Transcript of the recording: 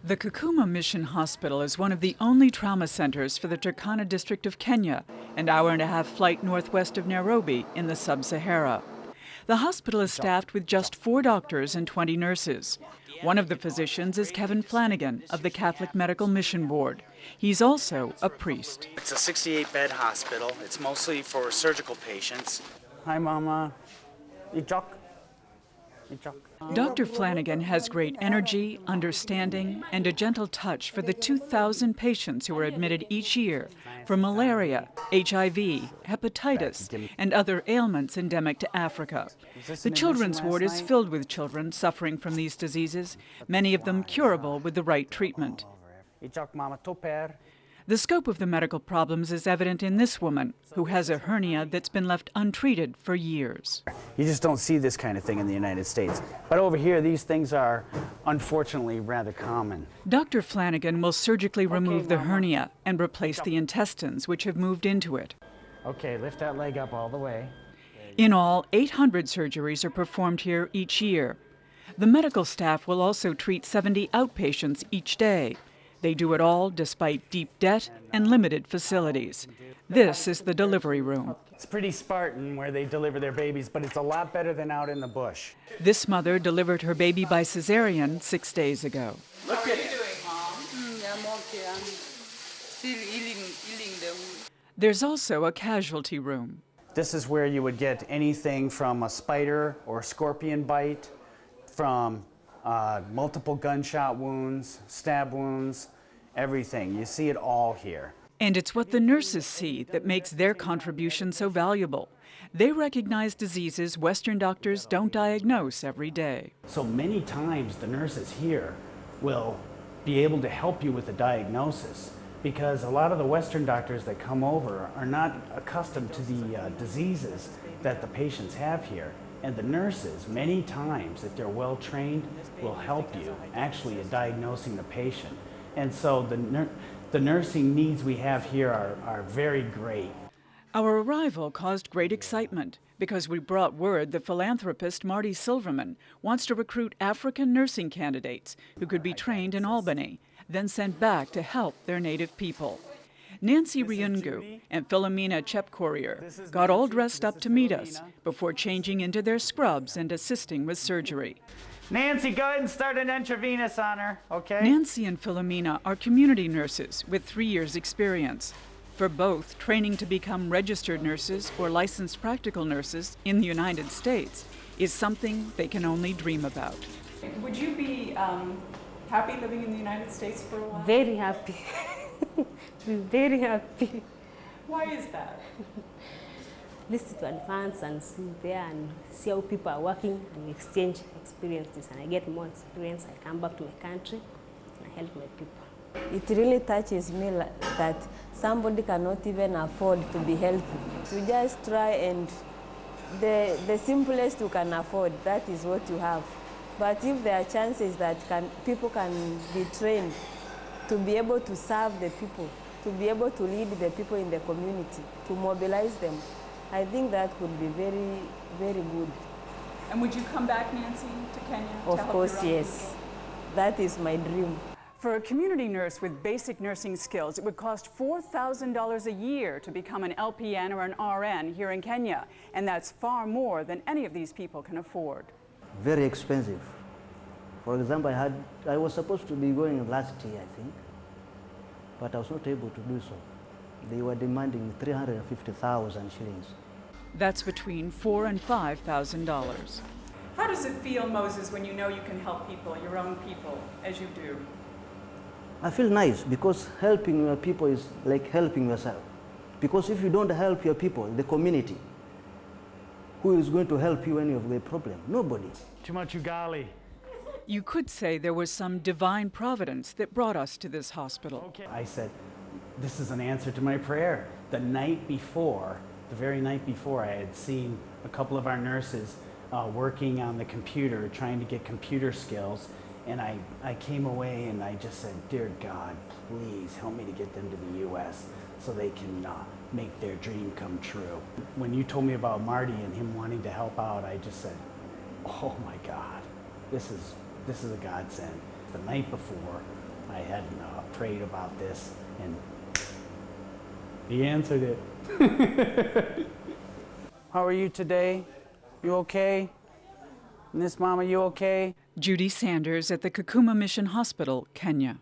The Kakuma Mission Hospital is one of the only trauma centers for the Turkana district of Kenya, an hour-and-a-half flight northwest of Nairobi in the sub-Sahara. The hospital is staffed with just 4 doctors and 20 nurses. One of the physicians is Kevin Flanagan of the Catholic Medical Mission Board. He's also a priest. It's a 68-bed hospital. It's mostly for surgical patients. Hi, Mama. Ichok. Dr. Flanagan has great energy, understanding, and a gentle touch for the 2,000 patients who are admitted each year for malaria, HIV, hepatitis, and other ailments endemic to Africa. The children's ward is filled with children suffering from these diseases, many of them curable with the right treatment. The scope of the medical problems is evident in this woman, who has a hernia that's been left untreated for years. You just don't see this kind of thing in the United States. But over here, these things are unfortunately rather common. Dr. Flanagan will surgically remove the hernia and replace the intestines which have moved into it. Okay, lift that leg up all the way. In all, 800 surgeries are performed here each year. The medical staff will also treat 70 outpatients each day. They do it all despite deep debt and limited facilities. This is the delivery room. It's pretty Spartan where they deliver their babies, but it's a lot better than out in the bush. This mother delivered her baby by cesarean 6 days ago. Look at it. How are you doing, Mom? I'm okay. I'm still healing the wound. There's also a casualty room. This is where you would get anything from a spider or a scorpion bite, from multiple gunshot wounds, stab wounds, everything. You see it all here. And it's what the nurses see that makes their contribution so valuable. They recognize diseases Western doctors don't diagnose every day. So many times the nurses here will be able to help you with the diagnosis, because a lot of the Western doctors that come over are not accustomed to the diseases that the patients have here. And the nurses, many times, if they're well trained, will help you actually in diagnosing the patient. And so the nursing needs we have here are very great. Our arrival caused great excitement because we brought word that philanthropist Marty Silverman wants to recruit African nursing candidates who could be trained in Albany, then sent back to help their native people. Nancy Riungu and Philomena Chepcourier got all dressed up to meet us before changing into their scrubs and assisting with surgery. Nancy, go ahead and start an intravenous on her, okay? Nancy and Philomena are community nurses with 3 years' experience. For both, training to become registered nurses or licensed practical nurses in the United States is something they can only dream about. Would you be happy living in the United States for a while? Very happy. Very happy. Why is that? Listen to advance and see there and see how people are working and exchange experiences, and I get more experience. I come back to my country and I help my people. It really touches me that somebody cannot even afford to be healthy. So just try, and the simplest you can afford, that is what you have. But if there are chances that people can be trained to be able to serve the people, to be able to lead the people in the community, to mobilize them, I think that could be very, very good. And would you come back, Nancy, to Kenya? Of course, yes. That is my dream. For a community nurse with basic nursing skills, it would cost $4,000 a year to become an LPN or an RN here in Kenya. And that's far more than any of these people can afford. Very expensive. For example, I was supposed to be going last year, I think, but I was not able to do so. They were demanding 350,000 shillings. That's between $4,000 and $5,000. How does it feel, Moses, when you know you can help people, your own people, as you do? I feel nice because helping your people is like helping yourself. Because if you don't help your people, the community, who is going to help you when you have a problem? Nobody. Too much ugali. You could say there was some divine providence that brought us to this hospital. Okay. I said, this is an answer to my prayer. The night before, the very night before, I had seen a couple of our nurses working on the computer, trying to get computer skills. And I came away and I just said, dear God, please help me to get them to the U.S. so they can make their dream come true. When you told me about Marty and him wanting to help out, I just said, oh my God, this is a godsend. The night before, I had prayed about this, and he answered it. How are you today? You okay? Miss Mama, you okay? Judy Sanders at the Kakuma Mission Hospital, Kenya.